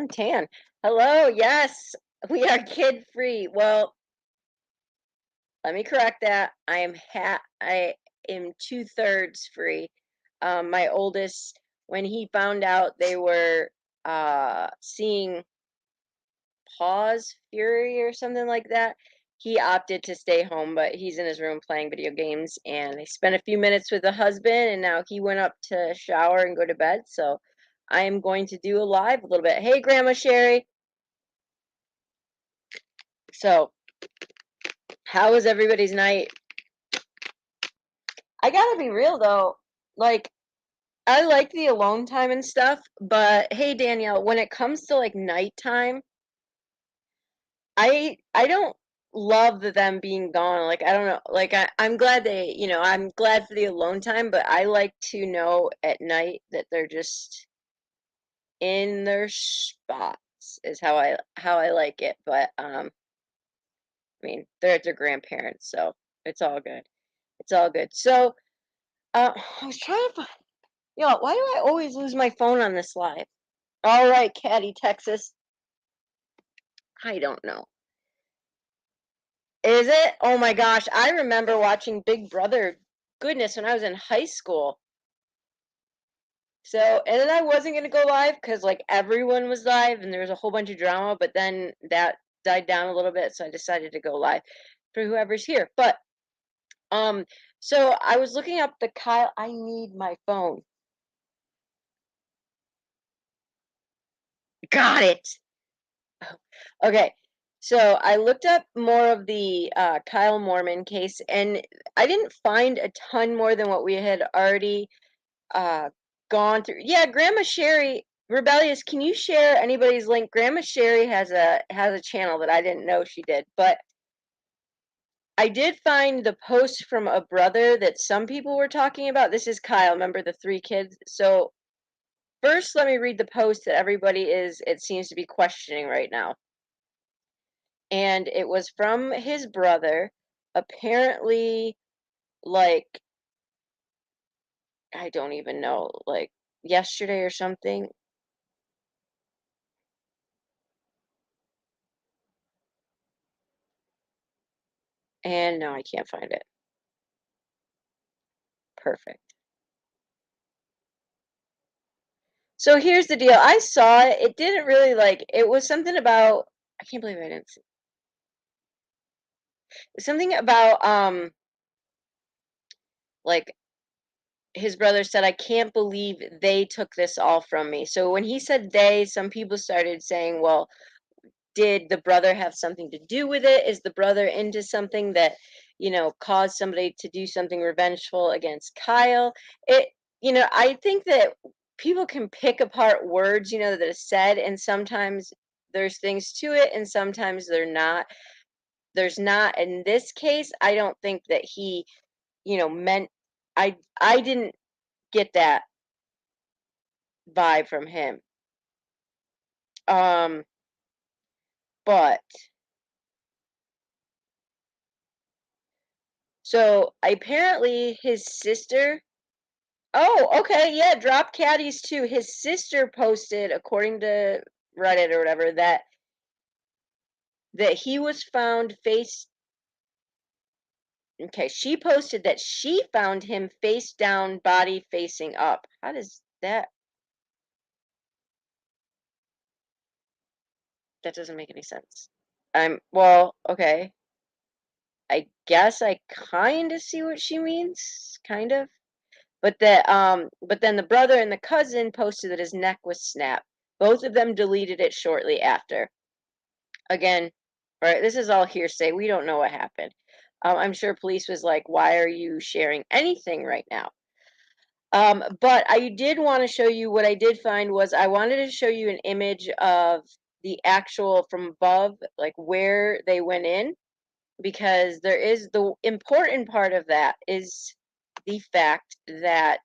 Tan. Hello, yes, we are kid free. Well, let me correct that. I am two-thirds free. My oldest, when he found out they were seeing Paws Fury or something like that, he opted to stay home, but he's in his room playing video games. And I spent a few minutes with the husband, and now he went up to shower and go to bed. So I am going to do a live a little bit. Hey, Grandma Sherry. So, how was everybody's night? I gotta be real though, like I like the alone time and stuff, but hey Danielle, when it comes to like nighttime, I don't love them being gone. Like I don't know, like I'm glad I'm glad for the alone time, but I like to know at night that they're just in their spots is how I like it. But I mean, they're at their grandparents, so it's all good. It's all good. So, I was trying to find. Yo, why do I always lose my phone on this live? All right, Caddy, Texas. I don't know. Is it? Oh my gosh, I remember watching Big Brother. Goodness, when I was in high school. So, and then I wasn't gonna go live because like everyone was live and there was a whole bunch of drama, but then that died down a little bit, so I decided to go live for whoever's here. But um, so I was looking up the Kyle. I need my phone. Got it. Okay. So I looked up more of the Kyle Mormon case, and I didn't find a ton more than what we had already uh, gone through. Yeah, Grandma Sherry, Rebellious, can you share anybody's link? Grandma Sherry has a channel that I didn't know she did, but I did find the post from a brother that some people were talking about. This is Kyle, remember the three kids? So first, let me read the post that everybody it seems to be questioning right now. And it was from his brother, apparently, like, I don't even know, like yesterday or something. And no, I can't find it. Perfect. So here's the deal. I saw it. It didn't really it was something about, I can't believe I didn't see something about like his brother said, I can't believe they took this all from me. So when he said they, some people started saying, well, did the brother have something to do with it? Is the brother into something that, caused somebody to do something revengeful against Kyle? I think that people can pick apart words, that are said, and sometimes there's things to it, and sometimes there's not. In this case, I don't think that he, meant I didn't get that vibe from him. Um, but so apparently his sister. Oh, okay, yeah, drop caddies too. His sister posted, according to Reddit or whatever, that he was found face. Okay, she posted that she found him face down, body facing up. How does that? That doesn't make any sense. Well, okay. I guess I kind of see what she means, kind of. But then the brother and the cousin posted that his neck was snapped. Both of them deleted it shortly after. Again, right, this is all hearsay. We don't know what happened. I'm sure police was like, why are you sharing anything right now? But I did want to show you what I did find was I wanted to show you an image of the actual from above, like where they went in, because there is the important part of that is the fact that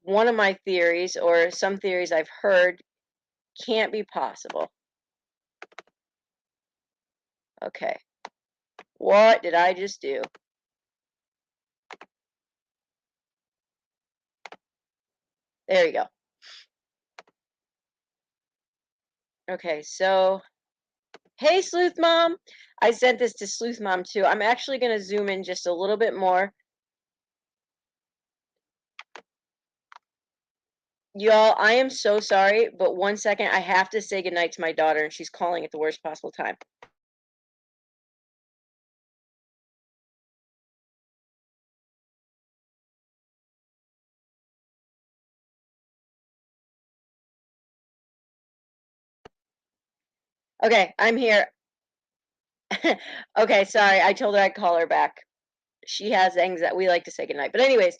one of my theories, or some theories I've heard, can't be possible. Okay. What did I just do? There you go. Okay, so hey, Sleuth Mom. I sent this to Sleuth Mom too. I'm actually going to zoom in just a little bit more. Y'all, I am so sorry, but 1 second, I have to say goodnight to my daughter, and she's calling at the worst possible time. Okay, I'm here. Okay, sorry. I told her I'd call her back. She has anxiety. We like to say goodnight. But anyways,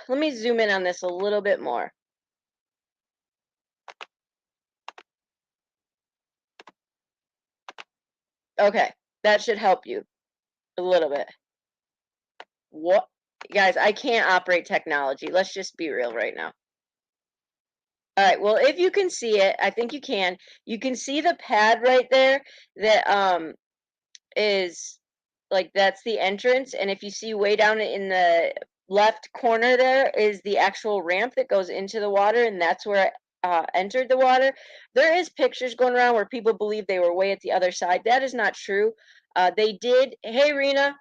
let me zoom in on this a little bit more. Okay, that should help you a little bit. What? Guys, I can't operate technology. Let's just be real right now. All right, well, if you can see it, I think you can. You can see the pad right there that is like that's the entrance, and if you see way down in the left corner there is the actual ramp that goes into the water, and that's where it entered the water. There is pictures going around where people believe they were way at the other side. That is not true. They did. Hey, Rena.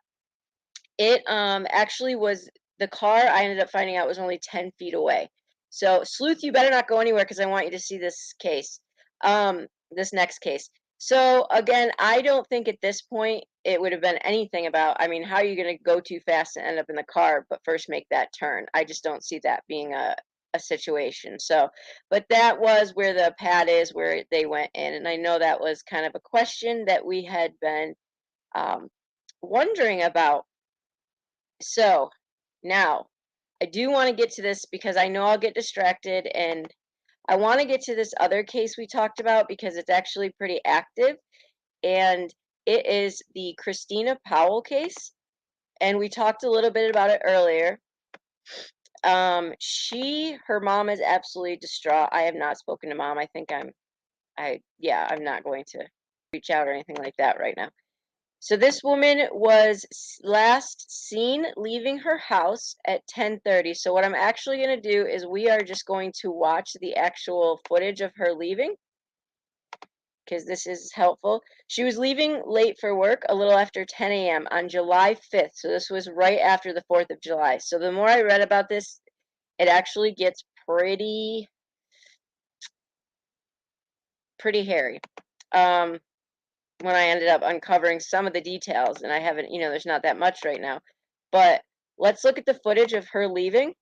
It actually was the car. I ended up finding out was only 10 feet away. So Sleuth, you better not go anywhere because I want you to see this case. This next case. So again, I don't think at this point it would have been anything about. I mean, how are you going to go too fast and end up in the car, but first make that turn? I just don't see that being a situation. So, but that was where the pad is, where they went in, and I know that was kind of a question that we had been um, wondering about. So now I do want to get to this because I know I'll get distracted, and I want to get to this other case we talked about because it's actually pretty active, and it is the Christina Powell case. And we talked a little bit about it earlier. Her mom is absolutely distraught. I have not spoken to mom. Yeah, I'm not going to reach out or anything like that right now. So this woman was last seen leaving her house at 10:30. So what I'm actually going to do is we are just going to watch the actual footage of her leaving because this is helpful. She was leaving late for work a little after 10 a.m. on July 5th. So this was right after the 4th of July. So the more I read about this, it actually gets pretty hairy. When I ended up uncovering some of the details, and I haven't, there's not that much right now. But let's look at the footage of her leaving.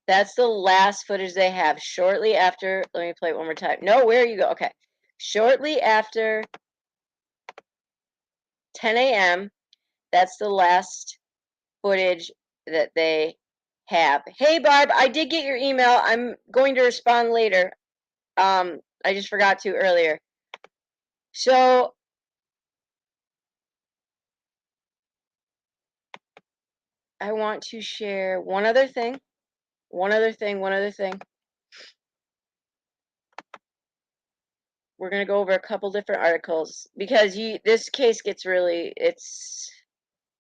That's the last footage they have. Shortly after, let me play it one more time. No, where you go? Okay. Shortly after 10 a.m., that's the last footage that they have. Hey, Barb, I did get your email. I'm going to respond later. I just forgot to earlier. So I want to share one other thing. One other thing. We're going to go over a couple different articles because this case gets really,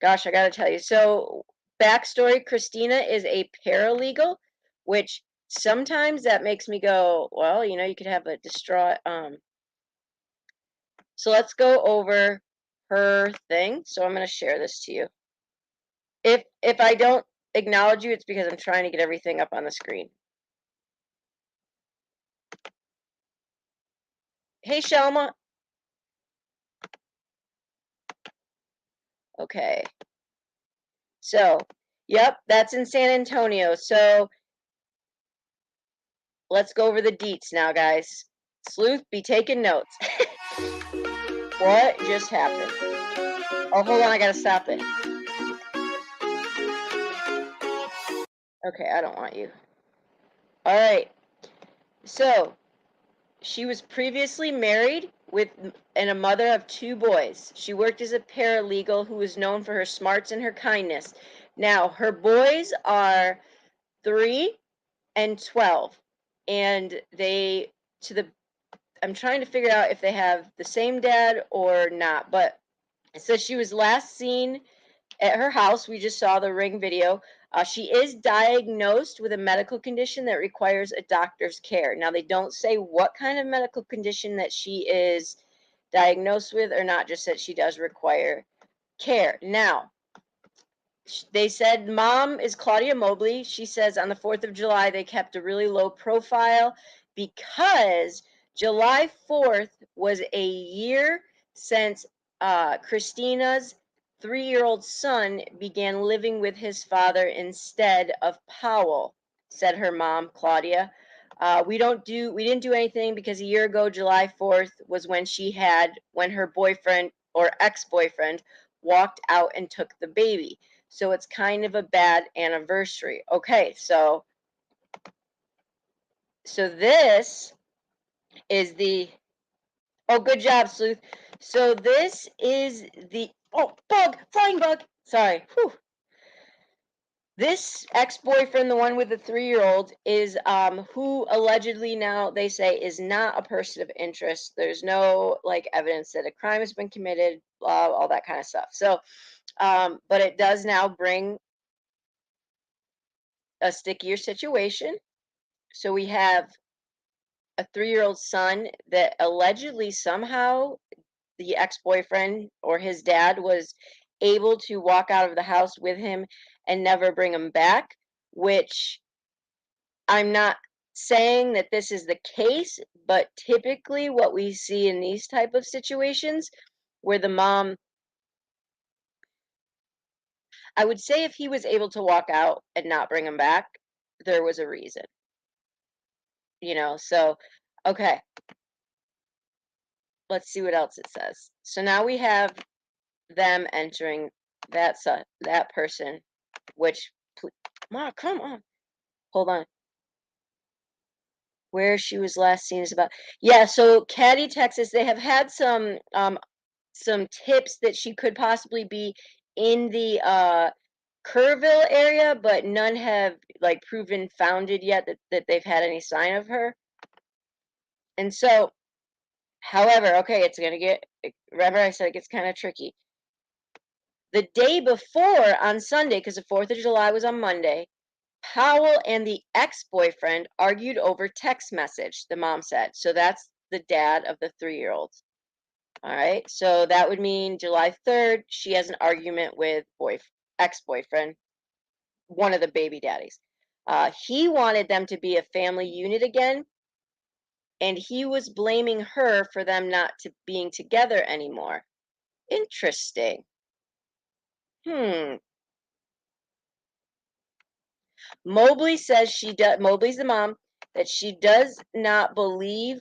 gosh, I got to tell you. So, backstory, Christina is a paralegal, which sometimes that makes me go, well, you could have a distraught so let's go over her thing. So I'm going to share this to you. If I don't acknowledge you, it's because I'm trying to get everything up on the screen. Hey, Shelma. Okay. So, yep, that's in San Antonio. So, let's go over the deets now, guys. Sleuth, be taking notes. What just happened? Oh, hold on, I gotta stop it. Okay, I don't want you. All right. So, she was previously married and a mother of 2 boys. She worked as a paralegal who was known for her smarts and her kindness. Now, her boys are 3 and 12, and to the I'm trying to figure out if they have the same dad or not, but it says she was last seen at her house. We just saw the ring video. She is diagnosed with a medical condition that requires a doctor's care. Now, they don't say what kind of medical condition that she is diagnosed with or not, just that she does require care. Now, they said mom is Claudia Mobley. She says on the 4th of July, they kept a really low profile because July 4th was a year since Christina's 3-year-old son began living with his father instead of Powell, said her mom, Claudia. We didn't do anything because a year ago, July 4th was when her boyfriend or ex-boyfriend walked out and took the baby. So it's kind of a bad anniversary. Okay, so this is the oh, good job, Sleuth. So this is the flying bug. Sorry. Whew. This ex-boyfriend, the one with the 3-year-old, is who allegedly now they say is not a person of interest. There's no like evidence that a crime has been committed, blah, all that kind of stuff. So, but it does now bring a stickier situation. So we have a 3-year-old son that allegedly somehow the ex-boyfriend or his dad was able to walk out of the house with him and never bring him back, which I'm not saying that this is the case, but typically what we see in these type of situations where the mom, I would say if he was able to walk out and not bring him back, there was a reason, so okay, let's see what else it says. So now we have them entering that person, which Ma, come on, hold on. Where she was last seen is about yeah. So Caddy, Texas, they have had some tips that she could possibly be in the Kerrville area, but none have like proven founded yet that they've had any sign of her. And so, however, okay, it's gonna get. Remember, I said it gets kind of tricky. The day before on Sunday, because the 4th of July was on Monday, Powell and the ex-boyfriend argued over text message, the mom said. So that's the dad of the 3-year-old. All right. So that would mean July 3rd, she has an argument with ex-boyfriend, one of the baby daddies. He wanted them to be a family unit again, and he was blaming her for them not to being together anymore. Interesting. Hmm. Mobley's the mom, that she does not believe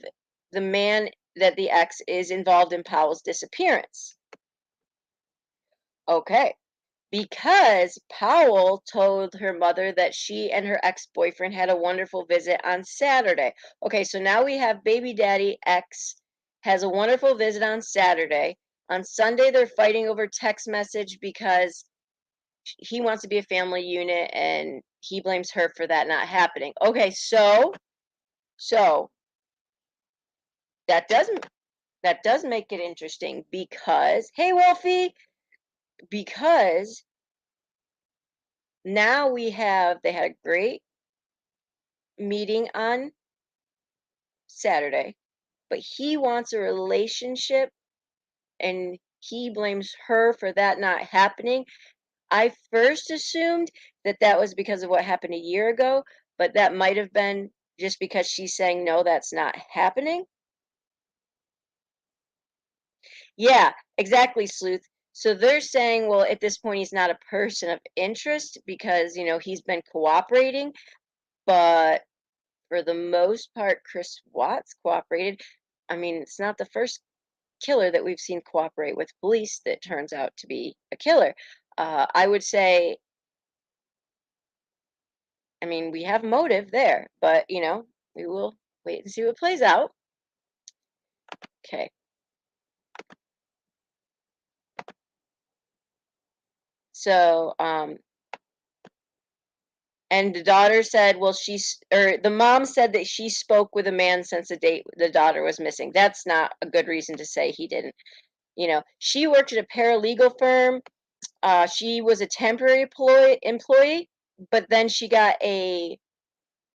the man that the ex is involved in Powell's disappearance. Okay. Because Powell told her mother that she and her ex-boyfriend had a wonderful visit on Saturday. Okay, so now we have baby daddy ex has a wonderful visit on Saturday. On Sunday, they're fighting over text message because he wants to be a family unit and he blames her for that not happening. Okay, so that doesn't that does make it interesting because hey Wolfie, because now they had a great meeting on Saturday, but he wants a relationship and he blames her for that not happening. I first assumed that that was because of what happened a year ago, but that might have been just because she's saying no, that's not happening. Yeah, exactly, Sleuth. So they're saying, well, at this point, he's not a person of interest because, he's been cooperating, but for the most part, Chris Watts cooperated. I mean, it's not the first killer that we've seen cooperate with police that turns out to be a killer. I would say, I mean, we have motive there, but, we will wait and see what plays out. Okay. So, And the daughter said, well, or the mom said that she spoke with a man since the date the daughter was missing. That's not a good reason to say he didn't. She worked at a paralegal firm. She was a temporary employee, but then she got a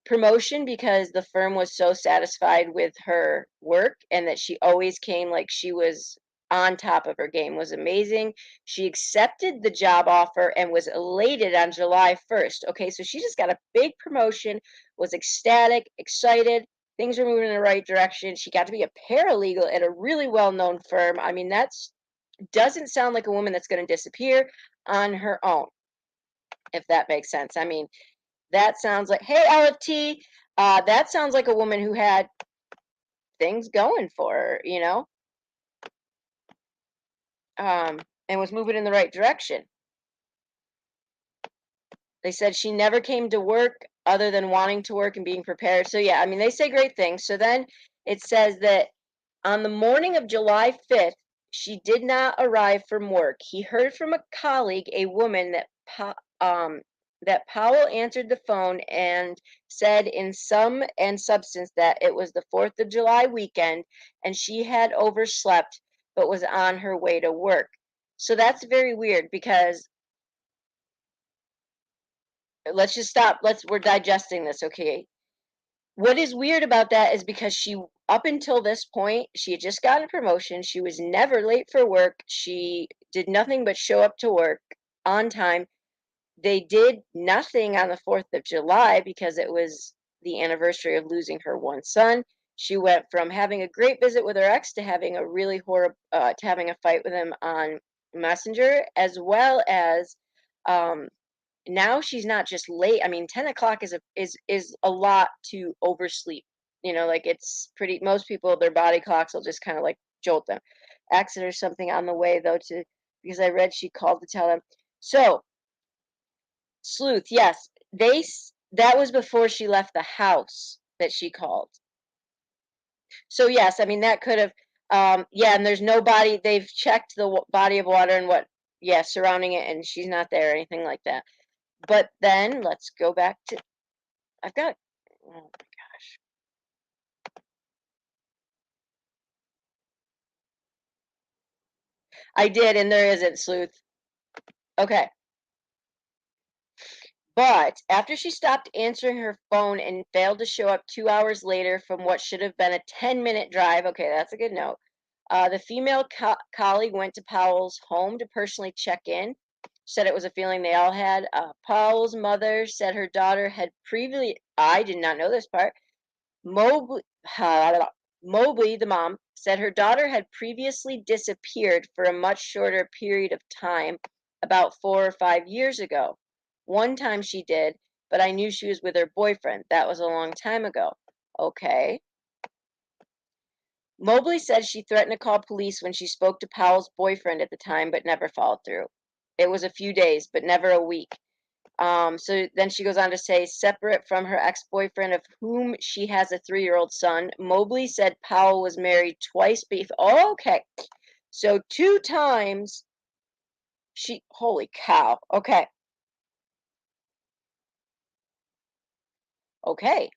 promotion because the firm was so satisfied with her work and that she always came like she was on top of her game, was amazing. She accepted the job offer and was elated on July 1st. Okay, so she just got a big promotion, was ecstatic, excited. Things were moving in the right direction. She got to be a paralegal at a really well-known firm. I mean, that's doesn't sound like a woman that's going to disappear on her own, if that makes sense. I mean, that sounds like, hey, LFT, that sounds like a woman who had things going for her, and was moving in the right direction. They said she never came to work other than wanting to work and being prepared. So, yeah, I mean, they say great things. So then it says that on the morning of July 5th, she did not arrive from work. He heard from a colleague, a woman, that Powell answered the phone and said in sum and substance that it was the 4th of July weekend and she had overslept but was on her way to work. So that's very weird because let's just stop. We're digesting this, okay? What is weird about that is because she, up until this point, she had just gotten a promotion. She was never late for work. She did nothing but show up to work on time. They did nothing on the 4th of July because it was the anniversary of losing her one son. She went from having a great visit with her ex to having a really horrible, to having a fight with him on Messenger, as well as um, now she's not just late. I mean, 10 o'clock is a lot to oversleep. Like it's pretty. Most people, their body clocks will just kind of like jolt them. Accident or something on the way though. To Because I read she called to tell them. So sleuth, yes, that was before she left the house that she called. So yes, I mean that could have. Yeah, and there's no body. They've checked the body of water and what, yeah, surrounding it, and she's not there or anything like that. But then let's go back to I've got oh my gosh. I did, and there isn't, sleuth. Okay. But after she stopped answering her phone and failed to show up 2 hours later from what should have been a 10-minute drive, okay, that's a good note. The female colleague went to Powell's home to personally check in. Said it was a feeling they all had. Powell's mother said her daughter had previously, I did not know this part, Mobley, Mobley, the mom, said her daughter had previously disappeared for a much shorter period of time, about 4 or 5 years ago. One time she did, but I knew she was with her boyfriend. That was a long time ago. Okay. Mobley said she threatened to call police when she spoke to Powell's boyfriend at the time, but never followed through. It was a few days, but never a week. So then she goes on to say, separate from her ex-boyfriend, of whom she has a 3-year-old son, Mobley said Powell was married twice before. Oh, okay. So 2 times holy cow. Okay. Okay.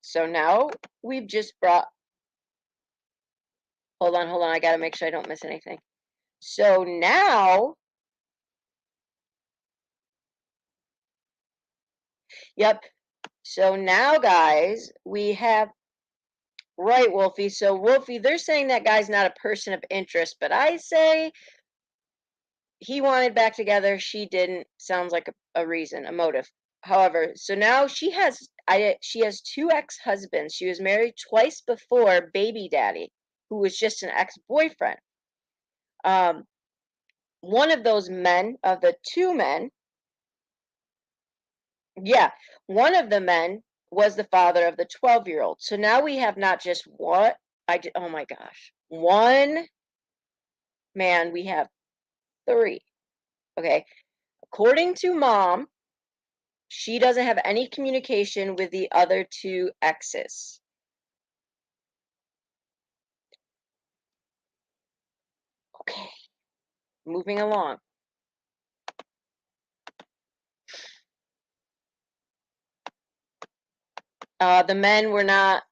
So now we've just hold on. I got to make sure I don't miss anything. So now, yep. So now, guys, we have, right, Wolfie. So, Wolfie, they're saying that guy's not a person of interest, but I say he wanted back together, she didn't. Sounds like a reason, a motive. However, so now she has 2 ex-husbands. She was married twice before baby daddy, who was just an ex-boyfriend. Um, one of those men, of the 2 men, yeah, one of the men was the father of the 12-year-old. So now we have not just what oh my gosh, one man, we have 3. Okay. According to mom, she doesn't have any communication with the other 2 exes. Okay, moving along. The men were not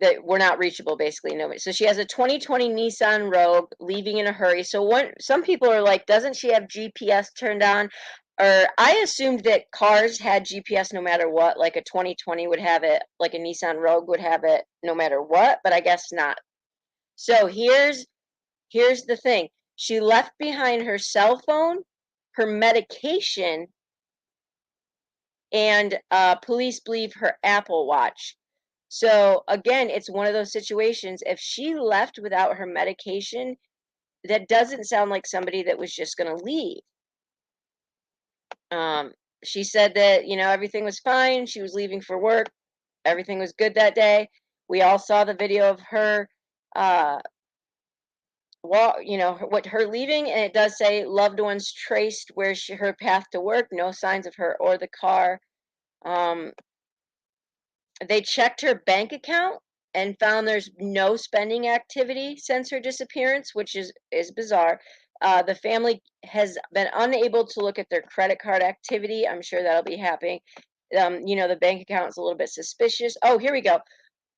that were not reachable, basically. Nobody. So she has a 2020 Nissan Rogue leaving in a hurry. So some people are like, doesn't she have GPS turned on? Or I assumed that cars had GPS no matter what, like a 2020 would have it, like a Nissan Rogue would have it no matter what, but I guess not. So here's the thing. She left behind her cell phone, her medication, and police believe her Apple Watch. So again, it's one of those situations. If she left without her medication, that doesn't sound like somebody that was just going to leave. Um, she said that, everything was fine. She was leaving for work. Everything was good that day. We all saw the video of her, uh, what her leaving, and it does say loved ones traced her path to work. No signs of her or the car. Um, They checked her bank account and found there's no spending activity since her disappearance, which is bizarre. The family has been unable to look at their credit card activity. I'm sure that'll be happening. The bank account is a little bit suspicious. Oh, here we go.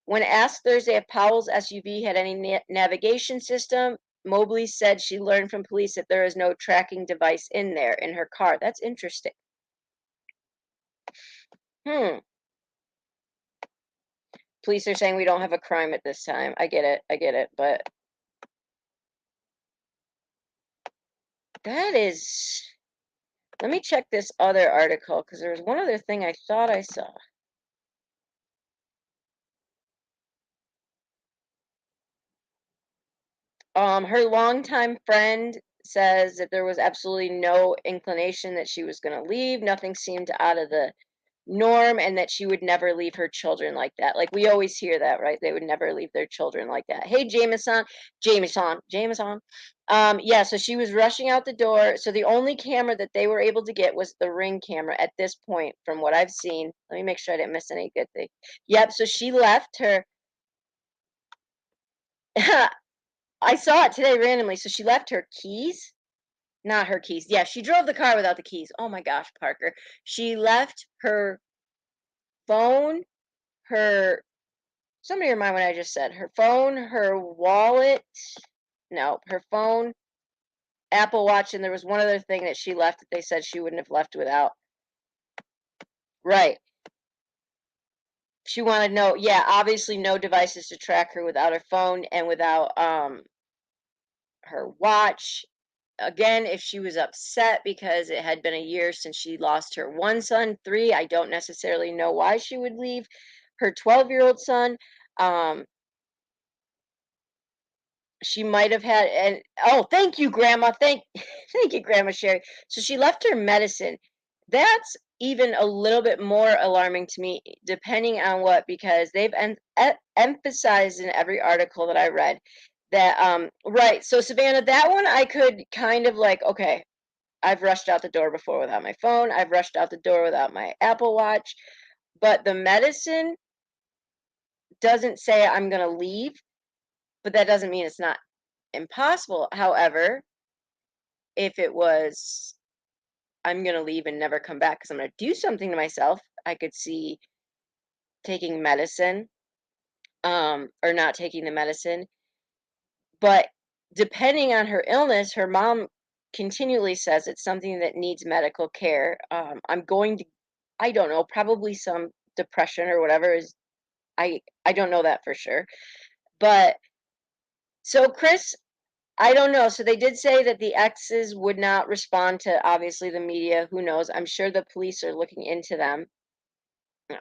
When asked Thursday if Powell's SUV had any navigation system, Mobley said she learned from police that there is no tracking device in there in her car. That's interesting. Hmm. Police are saying we don't have a crime at this time. I get it. I get it. But that is, let me check this other article because there was one other thing I thought I saw. Her longtime friend says that there was absolutely no inclination that she was going to leave. Nothing seemed out of the norm, and that she would never leave her children like that. Like we always hear that, right? They would never leave their children like that. Hey, Jameson. Yeah, so she was rushing out the door. So the only camera that they were able to get was the Ring camera at this point, from what I've seen. Let me make sure I didn't miss any good thing. Yep, so she left her. I saw it today randomly. So she left her keys. Not her keys. Yeah, she drove the car without the keys. Oh my gosh, Parker. She left her phone, her somebody remind what I just said. Her phone, her wallet. No, her phone, Apple Watch, and there was one other thing that she left that they said she wouldn't have left without. Right. She wanted no, yeah, obviously no devices to track her without her phone and without her watch. Again, if she was upset because it had been a year since she lost her one son, three, I don't necessarily know why she would leave her 12-year-old son. Um, She might have had, and oh, thank you, Grandma. Thank you, Grandma Sherry. So she left her medicine. That's even a little bit more alarming to me, depending on what, because they've emphasized in every article that I read that, right. So Savannah, that one I could kind of like, okay, I've rushed out the door before without my phone. I've rushed out the door without my Apple Watch, but the medicine doesn't say I'm going to leave, but that doesn't mean it's not impossible. However, if it was, I'm going to leave and never come back because I'm going to do something to myself, I could see taking medicine, or not taking the medicine. But depending on her illness, her mom continually says it's something that needs medical care. I'm going to, I don't know, probably some depression or whatever is, I don't know that for sure. But so Chris, I don't know. So they did say that the exes would not respond to obviously the media. Who knows? I'm sure the police are looking into them.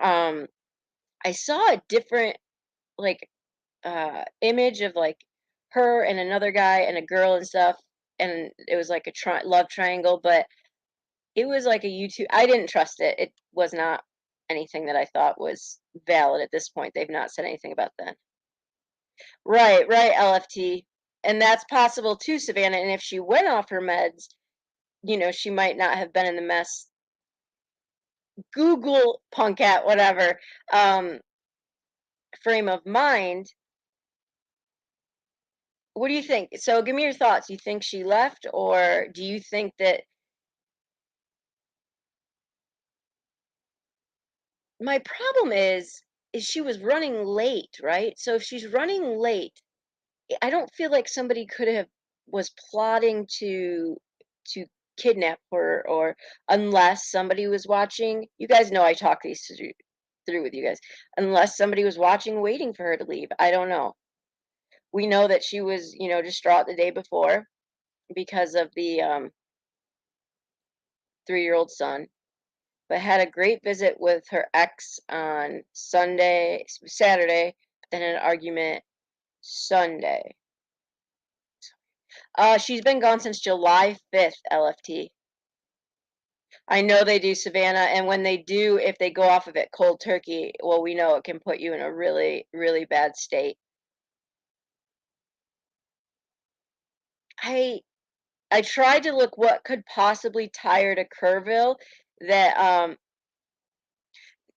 Um, I saw a different like image of like her and another guy and a girl and stuff, and it was like a love triangle, but it was like a YouTube. I didn't trust it. It was not anything that I thought was valid at this point. They've not said anything about that. Right, right, LFT. And that's possible too, Savannah. And if she went off her meds, she might not have been in the mess. Google punk at whatever um, frame of mind. What do you think? So give me your thoughts. You think she left, or do you think that my problem is she was running late, right? So if she's running late, I don't feel like somebody could have was plotting to kidnap her, or unless somebody was watching. You guys know I talk these through with you guys. Unless somebody was watching, waiting for her to leave. I don't know. We know that she was, distraught the day before because of the 3-year-old son, but had a great visit with her ex on Saturday, then an argument Sunday. She's been gone since July 5th, LFT. I know they do, Savannah, and when they do, if they go off of it cold turkey, well, we know it can put you in a really, really bad state. I I tried to look what could possibly tie her to Kerrville. That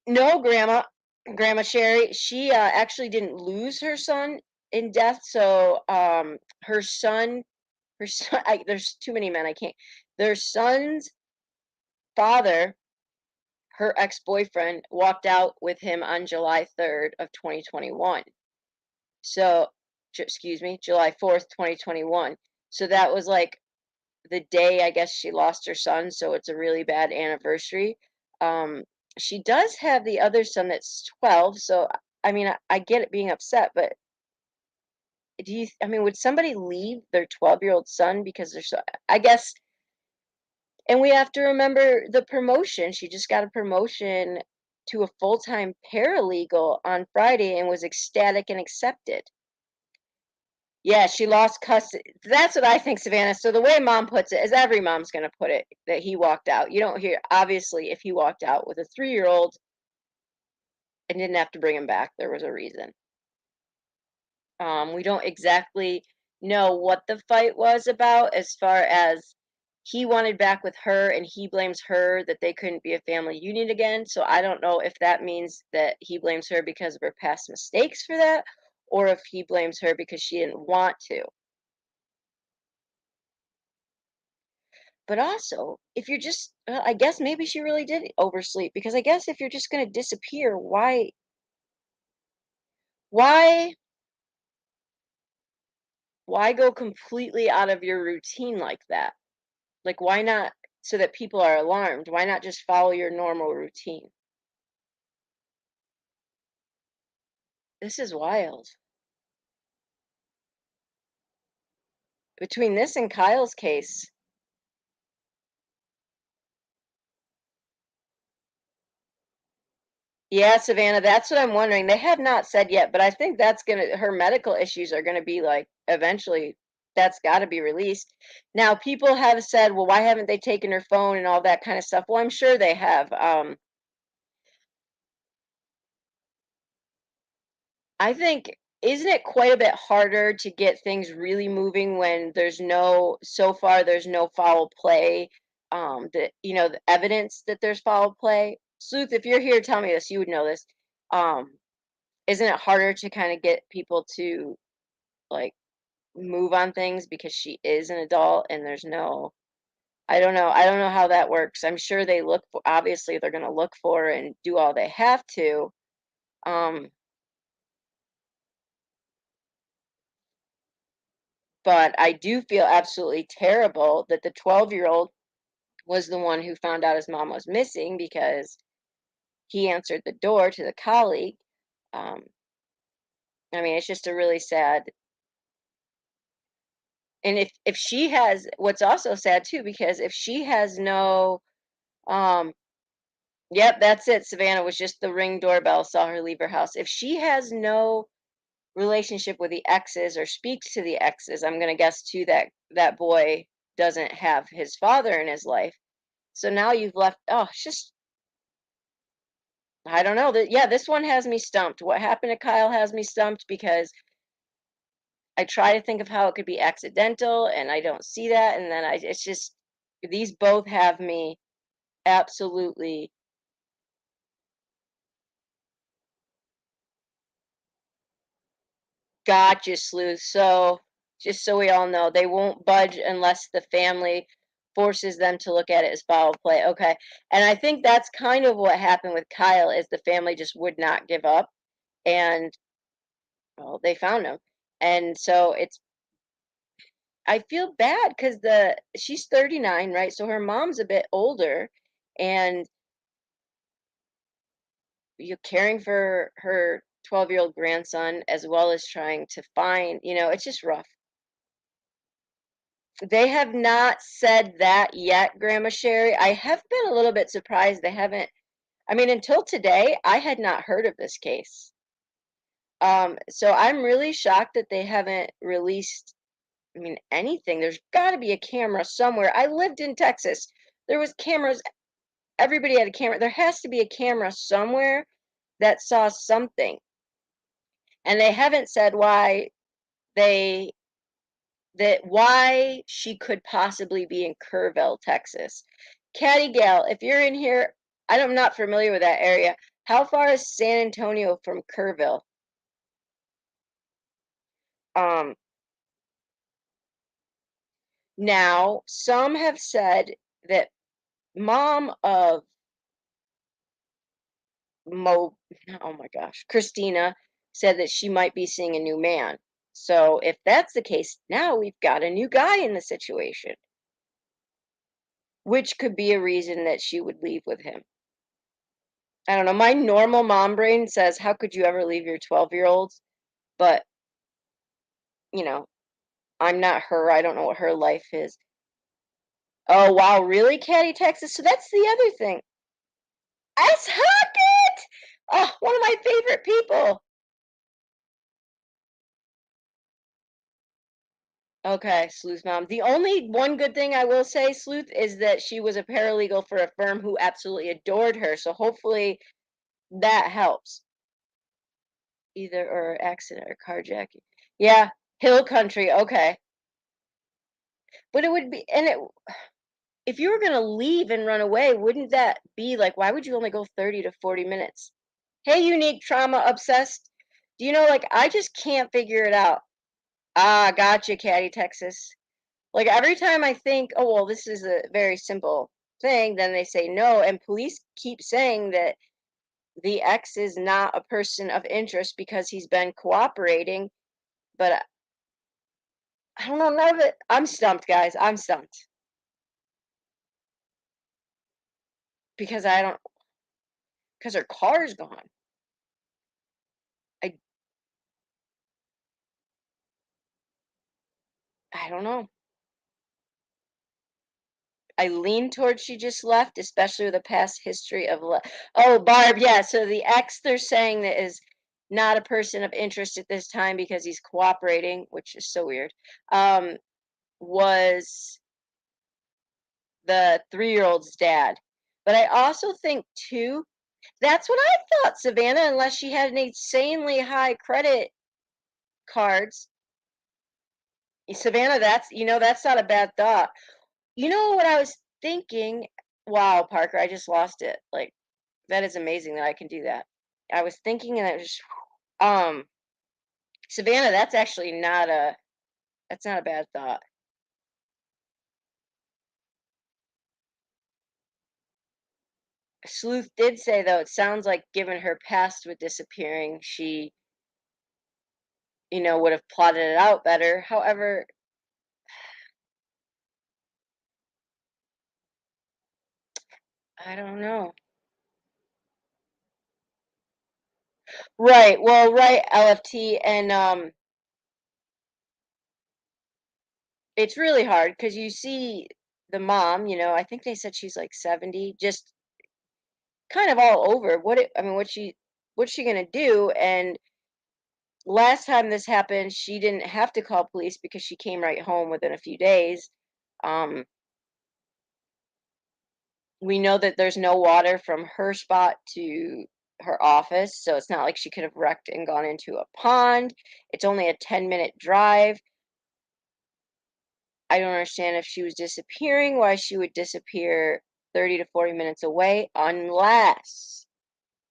No, Grandma Sherry, she actually didn't lose her son in death. So her son, there's too many men. I can't. Their son's father, her ex-boyfriend, walked out with him on July 3rd of 2021. So, excuse me, July 4th, 2021. So that was like the day I guess she lost her son, so it's a really bad anniversary. Um, she does have the other son that's 12, so I mean, I get it being upset, but I mean, would somebody leave their 12-year-old son because they're so, I guess, and we have to remember the promotion. She just got a promotion to a full-time paralegal on Friday and was ecstatic and accepted. Yeah, she lost custody. That's what I think, Savannah. So the way mom puts it is every mom's going to put it that he walked out. You don't hear, obviously, if he walked out with a 3-year-old and didn't have to bring him back, there was a reason. We don't exactly know what the fight was about, as far as he wanted back with her and he blames her that they couldn't be a family unit again. So I don't know if that means that he blames her because of her past mistakes for that, or if he blames her because she didn't want to. But also, if you're just, I guess maybe she really did oversleep, because I guess if you're just going to disappear, why, why go completely out of your routine like that? Like, why not, so that people are alarmed? Why not just follow your normal routine? This is wild. Between this and Kyle's case, yeah, Savannah, that's what I'm wondering. They have not said yet, but I think that's gonna, her medical issues are gonna be like, eventually that's got to be released. Now, people have said, well, why haven't they taken her phone and all that kind of stuff? Well, I'm sure they have. I think, isn't it quite a bit harder to get things really moving when so far there's no foul play, the evidence that there's foul play. Sleuth, if you're here, tell me this, you would know this. Um, isn't it harder to kind of get people to, like, move on things because she is an adult and there's no, I don't know how that works. I'm sure they look for, obviously they're going to look for and do all they have to. Um, but I do feel absolutely terrible that the 12-year-old was the one who found out his mom was missing, because he answered the door to the colleague. Um, I mean, it's just a really sad. And if she has, what's also sad too, because if she has no, um, yep, that's it. Savannah was just the ring doorbell, saw her leave her house. If she has no relationship with the exes or speaks to the exes, I'm gonna guess too that that boy doesn't have his father in his life. So now you've left. Oh, it's just, I don't know. That, yeah, this one has me stumped. What happened to Kyle has me stumped, because I try to think of how it could be accidental and I don't see that, and then it's just, these both have me absolutely. Gotcha, sleuth. So, just so we all know, they won't budge unless the family forces them to look at it as foul play. Okay. And I think that's kind of what happened with Kyle is the family just would not give up and well, they found him. And so it's I feel bad because the she's 39, right? So her mom's a bit older and you're caring for her 12-year-old grandson as well as trying to find, it's just rough. They have not said that yet, Grandma Sherry. I have been a little bit surprised they haven't. I mean, until today, I had not heard of this case. So I'm really shocked that they haven't released, I mean, anything. There's got to be a camera somewhere. I lived in Texas. There was cameras. Everybody had a camera. There has to be a camera somewhere that saw something. And they haven't said they why she could possibly be in Kerrville, Texas. Caddy Gal, if you're in here, I'm not familiar with that area. How far is San Antonio from Kerrville? Um, Now, some have said that mom of Mo, oh my gosh, Christina said that she might be seeing a new man. So if that's the case, now we've got a new guy in the situation, which could be a reason that she would leave with him. I don't know. My normal mom brain says, how could you ever leave your 12-year-old? But, you know, I'm not her. I don't know what her life is. Oh, wow. Really, Caddy, Texas? So that's the other thing. Ice Hocket! Oh, one of my favorite people. Okay, Sleuth Mom. The only one good thing I will say, Sleuth, is that she was a paralegal for a firm who absolutely adored her. So hopefully that helps. Either or accident or carjacking. Yeah, hill country. Okay. But it would be, and it, if you were going to leave and run away, wouldn't that be like, why would you only go 30 to 40 minutes? Hey, unique trauma obsessed. Do you know, like, I just can't figure it out. Ah, gotcha, Caddy, Texas. Like every time I think, oh, well, this is a very simple thing, then they say no. And police keep saying that the ex is not a person of interest because he's been cooperating. But I don't know, none of it. I'm stumped, guys. I'm stumped because because her car's gone. I, I don't know. I lean towards she just left, especially with a past history of oh, Barb, yeah. So the ex they're saying that is not a person of interest at this time because he's cooperating, which is so weird. Um, was the 3-year-old's dad. But I also think too, that's what I thought, Savannah, unless she had an insanely high credit cards. Savannah, that's not a bad thought. You know what I was thinking? Wow, Parker, I just lost it. Like that is amazing that I can do that. I was thinking and it was um Savannah, that's not a bad thought. Sleuth did say though, it sounds like given her past with disappearing, she, would have plotted it out better. However, I don't know. Right. Well, right, LFT, and it's really hard because you see the mom, I think they said she's like 70, just kind of all over. I mean, what's she gonna do? And last time this happened, she didn't have to call police because she came right home within a few days. Um, we know that there's no water from her spot to her office, so it's not like she could have wrecked and gone into a pond. It's only a 10-minute drive. I don't understand if she was disappearing, why she would disappear 30 to 40 minutes away, unless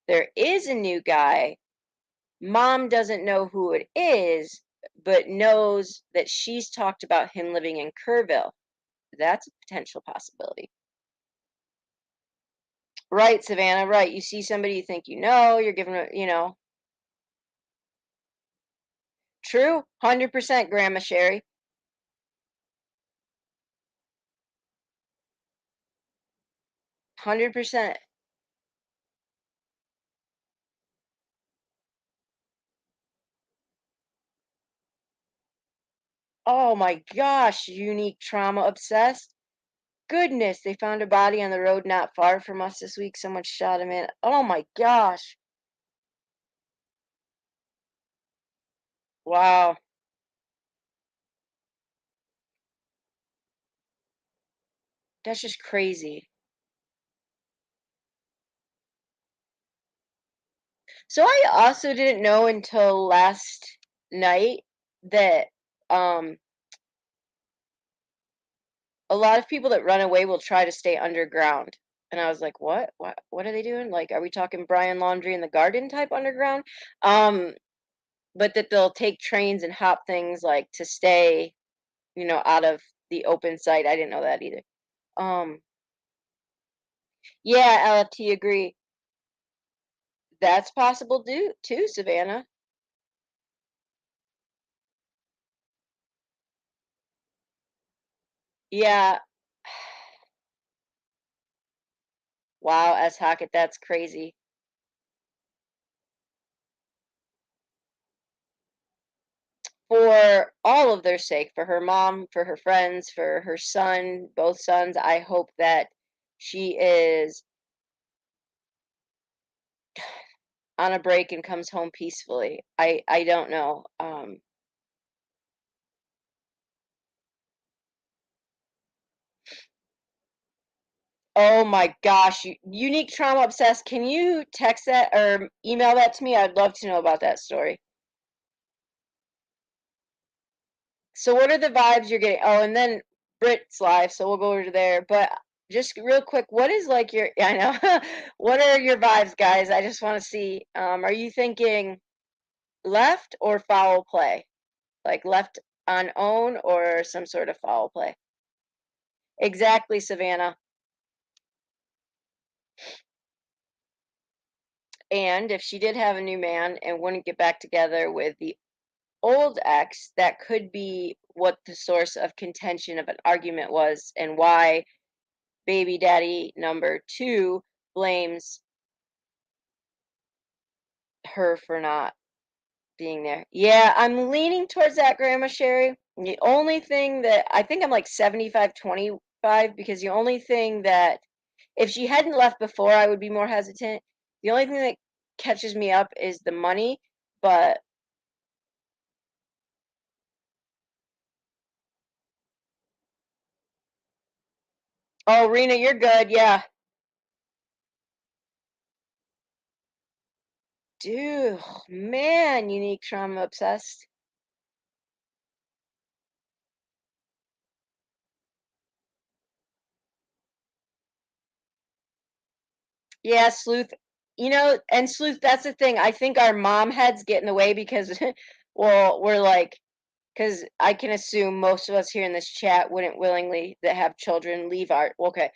there is a new guy. Mom doesn't know who it is, but knows that she's talked about him living in Kerrville. That's a potential possibility. Right, Savannah, right. You see somebody you think you know, you're giving a, true, 100% Grandma Sherry. 100%. Oh my gosh, unique trauma obsessed. Goodness, they found a body on the road not far from us this week. Someone shot him in. Oh my gosh. Wow. That's just crazy. So I also didn't know until last night that um a lot of people that run away will try to stay underground. And I was like, "What? What are they doing? Like, are we talking Brian Laundry in the Garden type underground?" Um, but that they'll take trains and hop things like to stay, out of the open site. I didn't know that either. Um, yeah, LFT agree. That's possible too, Savannah. Yeah. Wow, S Hackett, that's crazy. For all of their sake, for her mom, for her friends, for her son, both sons, I hope that she is on a break and comes home peacefully. I don't know. Oh my gosh, unique trauma obsessed. Can you text that or email that to me? I'd love to know about that story. So what are the vibes you're getting? Oh, and then Brit's live, so we'll go over to there. But just real quick, what is like your yeah, I know. What are your vibes, guys? I just want to see. Are you thinking left or foul play? Like left on own or some sort of foul play? Exactly, Savannah. And if she did have a new man and wouldn't get back together with the old ex, that could be what the source of contention of an argument was and why baby daddy number two blames her for not being there. Yeah, I'm leaning towards that, Grandma Sherry. The only thing that I think I'm like 75-25 because the only thing that if she hadn't left before, I would be more hesitant. The only thing that catches me up is the money, but oh, Rena, you're good. Yeah. Dude, man, unique trauma obsessed. Yeah, Sleuth. And Sleuth, that's the thing. I think our mom heads get in the way because, well, we're like, because I can assume most of us here in this chat wouldn't willingly that have children leave our, okay,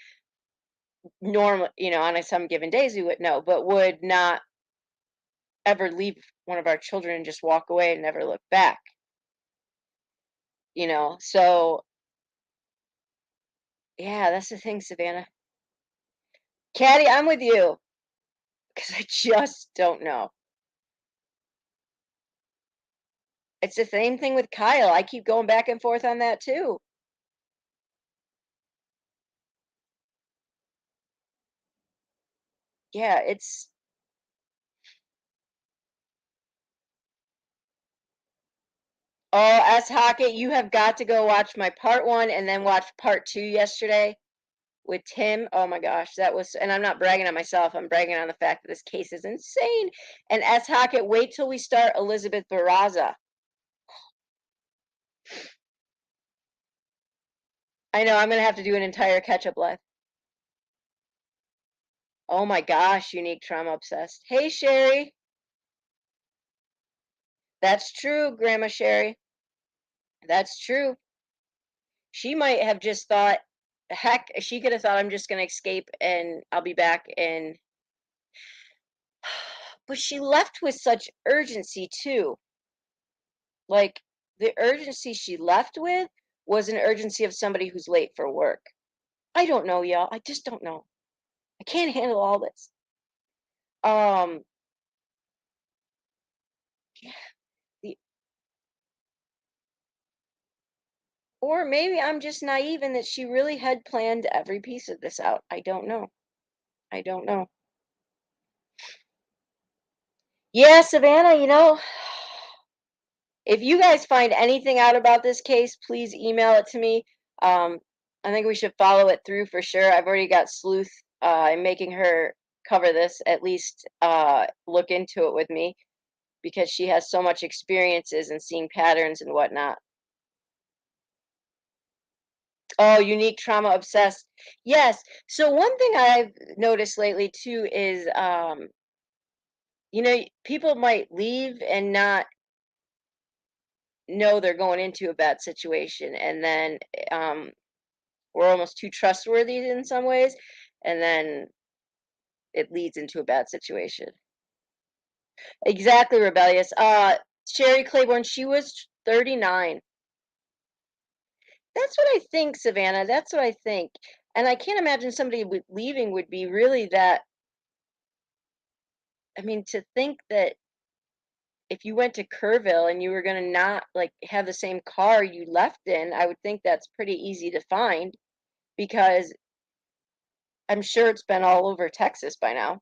normal, on some given days we would know, but would not ever leave one of our children and just walk away and never look back, So, yeah, that's the thing, Savannah. Caddy, I'm with you because I just don't know. It's the same thing with Kyle. I keep going back and forth on that too. Yeah, it's oh, as Hockett, you have got to go watch my part one and then watch part two yesterday with Tim. Oh my gosh, that was, and I'm not bragging on myself. I'm bragging on the fact that this case is insane. And S. Hockett, wait till we start Elizabeth Barraza. I know I'm gonna have to do an entire catch-up live. Oh my gosh, unique trauma obsessed. Hey Sherry, that's true, Grandma Sherry. That's true. She might have just thought Heck, she could have thought I'm just gonna escape and I'll be back and but she left with such urgency too. Like the urgency she left with was an urgency of somebody who's late for work. I don't know, y'all. I just don't know. I can't handle all this. Um, yeah, the, or maybe I'm just naive and that she really had planned every piece of this out. I don't know. I don't know. Yeah, Savannah, if you guys find anything out about this case, please email it to me. Um, I think we should follow it through for sure. I've already got Sleuth I'm making her cover this, at least look into it with me because she has so much experiences and seeing patterns and whatnot. Oh, unique trauma obsessed. Yes. So one thing I've noticed lately too is people might leave and not know they're going into a bad situation and then we're almost too trustworthy in some ways and then it leads into a bad situation. Exactly, rebellious. Sherry Claiborne, she was 39. That's what I think, Savannah. That's what I think. And I can't imagine somebody leaving would be really that. I mean, to think that if you went to Kerrville and you were going to not like have the same car you left in, I would think that's pretty easy to find because I'm sure it's been all over Texas by now.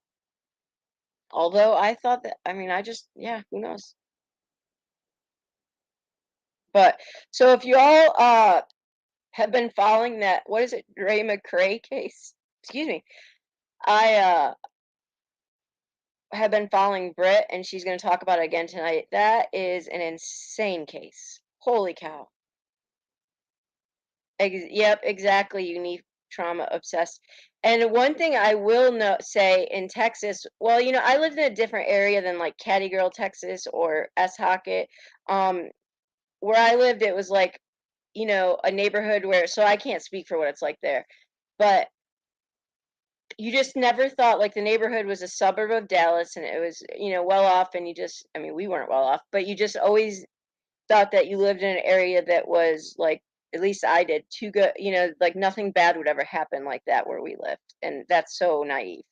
Although I thought that, I mean, yeah, who knows? But so if you all have been following that, what is it, Ray McCrae case? Excuse me. I have been following Brit, and she's going to talk about it again tonight. That is an insane case. Holy cow. Yep, exactly. Unique trauma obsessed. And one thing I will say in Texas, well, I lived in a different area than like Caddy Girl, Texas, or S. Hockett. Um, where I lived, it was like, a neighborhood where, so I can't speak for what it's like there, but you just never thought like the neighborhood was a suburb of Dallas and it was, well off and I mean, we weren't well off, but you just always thought that you lived in an area that was like, at least I did, too good, like nothing bad would ever happen like that where we lived. And that's so naive.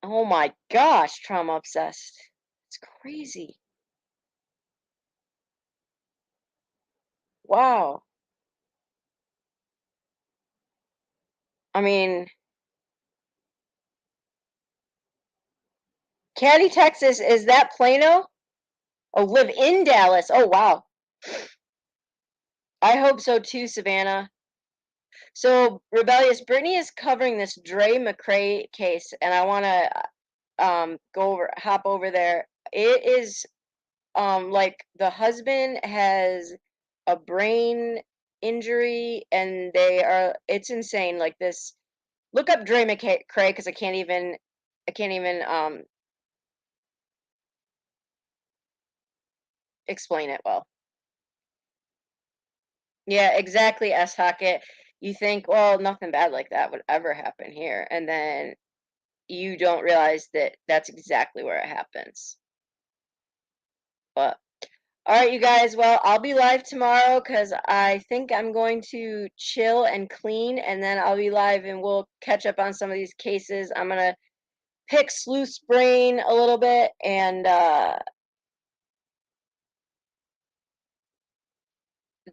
Oh my gosh, trauma obsessed. It's crazy. Wow. I mean, Caddy, Texas, is that Plano? Oh, live in Dallas. Oh, wow. I hope so too, Savannah. So, Rebellious, Brittany is covering this Dre McCrae case, and I want to hop over there. It is like the husband has a brain injury, and it's insane. Like this, look up Dre McCrae because I can't even explain it well. Yeah, exactly, S. Hackett. You think, well, nothing bad like that would ever happen here, and then you don't realize that that's exactly where it happens. But all right, you guys. Well, I'll be live tomorrow because I think I'm going to chill and clean, and then I'll be live and we'll catch up on some of these cases. I'm gonna pick Sleuth's brain a little bit and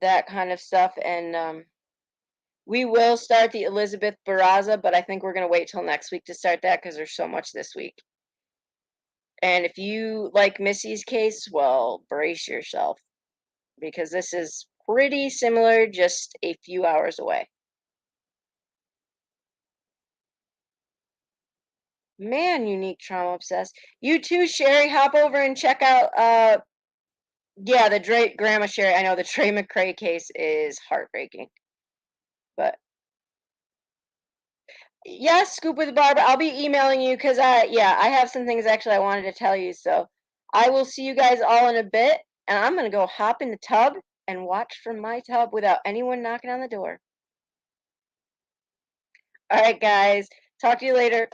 that kind of stuff, and we will start the Elizabeth Barraza, but I think we're gonna wait till next week to start that because there's so much this week. And if you like Missy's case, well, brace yourself because this is pretty similar, just a few hours away. Man, unique trauma obsessed. You too, Sherry. Hop over and check out yeah, the Drake Grandma Sherry. I know the Trey McCrae case is heartbreaking. But yes, Scoop with Barbara. I'll be emailing you because I have some things actually I wanted to tell you. So I will see you guys all in a bit. and I'm gonna go hop in the tub and watch from my tub without anyone knocking on the door. All right, guys. Talk to you later.